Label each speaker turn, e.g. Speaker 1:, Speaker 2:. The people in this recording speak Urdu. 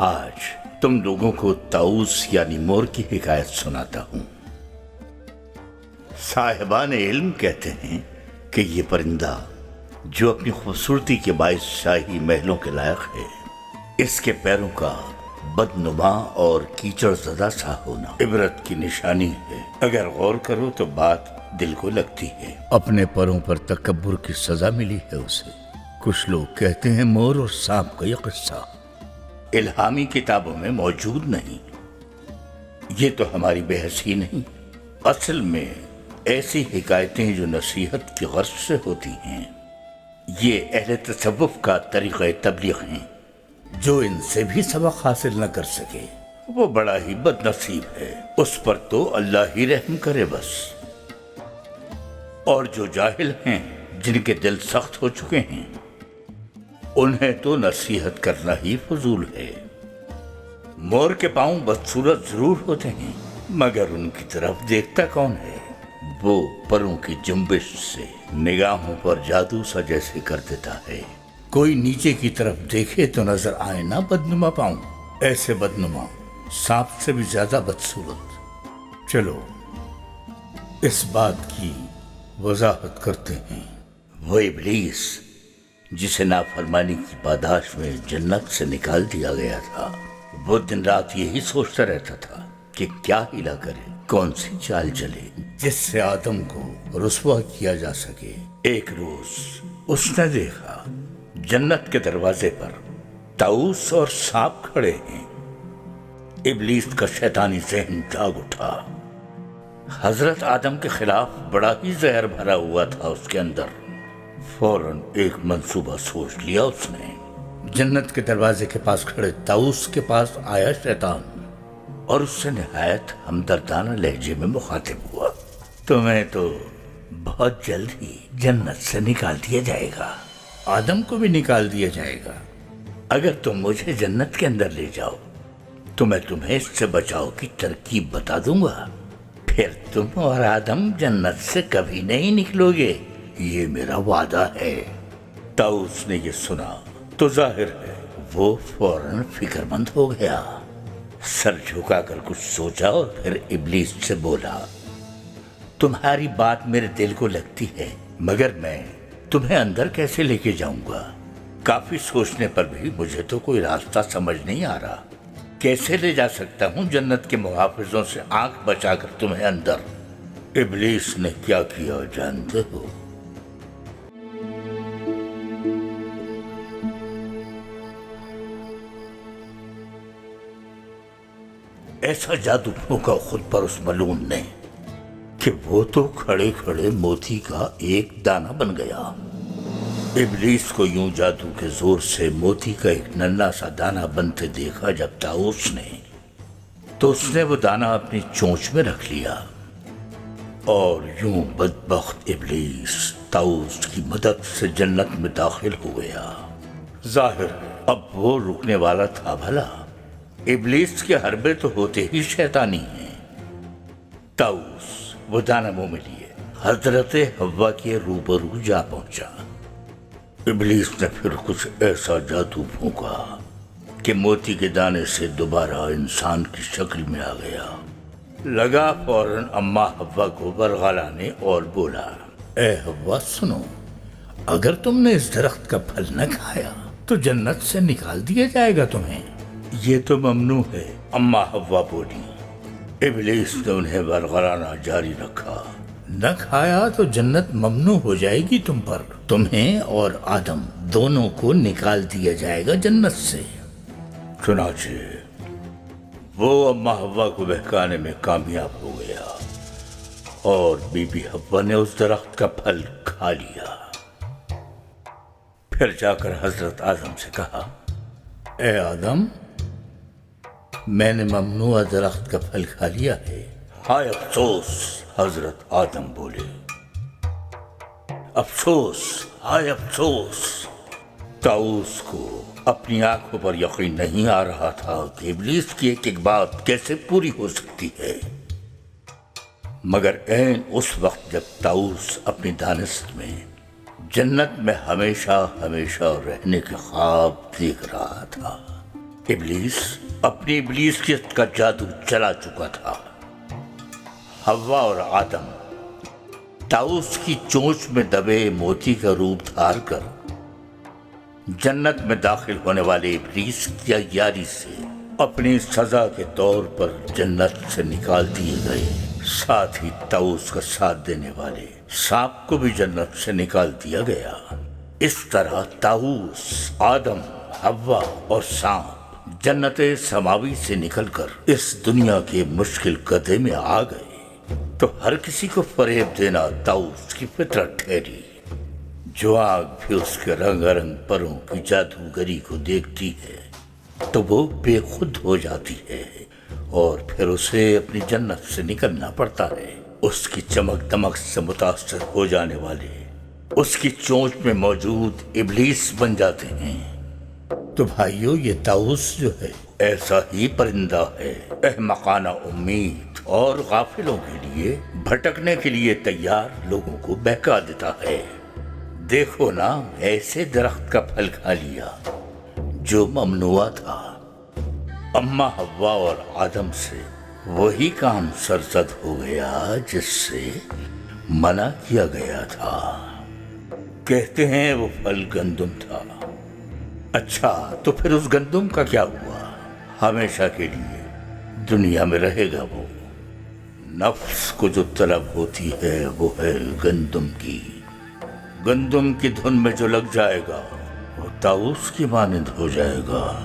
Speaker 1: آج تم لوگوں کو طاؤس یعنی مور کی حکایت سناتا ہوں۔ صاحبان علم کہتے ہیں کہ یہ پرندہ جو اپنی خوبصورتی کے باعث شاہی محلوں کے لائق ہے، اس کے پیروں کا بدنما اور کیچڑ زدہ سا ہونا عبرت کی نشانی ہے۔ اگر غور کرو تو بات دل کو لگتی ہے۔ اپنے پروں پر تکبر کی سزا ملی ہے اسے۔ کچھ لوگ کہتے ہیں مور اور سانپ کا یہ قصہ الہامی کتابوں میں موجود نہیں۔ یہ تو ہماری بحث ہی نہیں، اصل میں ایسی حکایتیں جو نصیحت کی غرض سے ہوتی ہیں، یہ اہل تصوف کا طریقہ تبلیغ ہیں۔ جو ان سے بھی سبق حاصل نہ کر سکے وہ بڑا ہی بد نصیب ہے، اس پر تو اللہ ہی رحم کرے بس۔ اور جو جاہل ہیں، جن کے دل سخت ہو چکے ہیں، انہیں تو نصیحت کرنا ہی فضول ہے۔ مور کے پاؤں بدصورت ضرور ہوتے ہیں، مگر ان کی طرف دیکھتا کون ہے؟ وہ پروں کی جنبش سے نگاہوں پر جادو سا جیسے کر دیتا ہے۔ کوئی نیچے کی طرف دیکھے تو نظر آئے نا بدنما پاؤں، ایسے بدنما سانپ سے بھی زیادہ بدصورت۔ چلو اس بات کی وضاحت کرتے ہیں۔ وہ ابلیس جسے نافرمانی کی پاداش میں جنت سے نکال دیا گیا تھا، وہ دن رات یہی سوچتا رہتا تھا کہ کیا ہیلا کرے، کون سی چال چلے جس سے آدم کو رسوا کیا جا سکے۔ ایک روز اس نے دیکھا جنت کے دروازے پر طاؤس اور سانپ کھڑے ہیں۔ ابلیس کا شیطانی ذہن جاگ اٹھا۔ حضرت آدم کے خلاف بڑا ہی زہر بھرا ہوا تھا اس کے اندر۔ فوراً ایک منصوبہ سوچ لیا اس نے۔ جنت کے دروازے کے پاس کھڑے طاؤس کے پاس آیا شیطان اور اس سے نہایت ہمدردانہ لہجے میں مخاطب ہوا۔ تمہیں تو بہت جلد ہی جنت سے نکال دیا جائے گا، آدم کو بھی نکال دیا جائے گا۔ اگر تم مجھے جنت کے اندر لے جاؤ تو میں تمہیں اس سے بچاؤ کی ترکیب بتا دوں گا، پھر تم اور آدم جنت سے کبھی نہیں نکلو گے، یہ میرا وعدہ ہے۔ طاؤس نے یہ سنا تو ظاہر ہے وہ فوراً فکر مند ہو گیا۔ سر جھکا کر کچھ سوچا اور پھر ابلیس سے بولا، تمہاری بات میرے دل کو لگتی ہے، مگر میں تمہیں اندر کیسے لے کے جاؤں گا؟ کافی سوچنے پر بھی مجھے تو کوئی راستہ سمجھ نہیں آ رہا۔ کیسے لے جا سکتا ہوں جنت کے محافظوں سے آنکھ بچا کر تمہیں اندر؟ ابلیس نے کیا کیا جانتے ہو؟ ایسا جادو پھونکا خود پر اس ملعون نے کہ وہ تو کھڑے کھڑے موتی کا ایک دانہ بن گیا۔ ابلیس کو یوں جادو کے زور سے موتی کا ایک ننھا سا دانہ بنتے دیکھا جب طاؤس نے، تو اس نے وہ دانہ اپنی چونچ میں رکھ لیا اور یوں بدبخت ابلیس طاؤس کی مدد سے جنت میں داخل ہو گیا۔ ظاہر اب وہ رکنے والا تھا بھلا؟ ابلیس کے حربے تو ہوتے ہی شیطانی ہیں۔ طاؤس وہ دانہ منہ میں لیے حضرت حوا کے روبرو جا پہنچا۔ ابلیس نے پھر کچھ ایسا جادو پھونکا کہ موتی کے دانے سے دوبارہ انسان کی شکل میں آ گیا۔ لگا فوراً اماں حوا کو برغلانے اور بولا، اے حوا سنو، اگر تم نے اس درخت کا پھل نہ کھایا تو جنت سے نکال دیا جائے گا تمہیں۔ یہ تو ممنوع ہے، اماں حوا بولی۔ ابلیس نے انہیں برغلانا جاری رکھا، نہ کھایا تو جنت ممنوع ہو جائے گی تم پر، تمہیں اور آدم دونوں کو نکال دیا جائے گا جنت سے۔ چنانچہ وہ اماں حوا کو بہکانے میں کامیاب ہو گیا اور بی بی حوا نے اس درخت کا پھل کھا لیا۔ پھر جا کر حضرت آدم سے کہا، اے آدم، میں نے ممنوع درخت کا پھل کھا لیا ہے۔ ہائے افسوس، حضرت آدم بولے، افسوس، ہائے افسوس۔ طاؤس کو اپنی آنکھوں پر یقین نہیں آ رہا تھا کہ ابلیس کی ایک بات کیسے پوری ہو سکتی ہے۔ مگر عین اس وقت جب طاؤس اپنی دانست میں جنت میں ہمیشہ ہمیشہ رہنے کے خواب دیکھ رہا تھا، ابلیس اپنی ابلیسیت کا جادو چلا چکا تھا۔ حوا اور آدم طاؤس کی چونچ میں دبے موتی کا روپ دھار کر جنت میں داخل ہونے والے ابلیس کی عیاری سے اپنی سزا کے طور پر جنت سے نکال دیے گئے، ساتھ ہی طاؤس کا ساتھ دینے والے سانپ کو بھی جنت سے نکال دیا گیا۔ اس طرح طاؤس، آدم، حوا اور سانپ جنت سماوی سے نکل کر اس دنیا کے مشکل گدھے میں آ گئے، تو ہر کسی کو فریب دینا طاؤس کی فطرت ٹھہری۔ جو آنکھ بھی اس کے رنگ رنگ پروں کی جادوگری کو دیکھتی ہے تو وہ بے خود ہو جاتی ہے اور پھر اسے اپنی جنت سے نکلنا پڑتا ہے۔ اس کی چمک دمک سے متاثر ہو جانے والے اس کی چونچ میں موجود ابلیس بن جاتے ہیں۔ تو بھائیو، یہ طاؤس جو ہے ایسا ہی پرندہ ہے، احمقانہ امید اور غافلوں کے لیے بھٹکنے کے لیے تیار لوگوں کو بہکا دیتا ہے۔ دیکھو نا، ایسے درخت کا پھل کھا لیا جو ممنوع تھا۔ اما حوا اور آدم سے وہی کام سرزد ہو گیا جس سے منع کیا گیا تھا۔ کہتے ہیں وہ پھل گندم تھا۔ اچھا، تو پھر اس گندم کا کیا ہوا؟ ہمیشہ کے لیے دنیا میں رہے گا وہ۔ نفس کو جو طلب ہوتی ہے وہ ہے گندم کی۔ گندم کی دھن میں جو لگ جائے گا وہ طاؤس کی مانند ہو جائے گا۔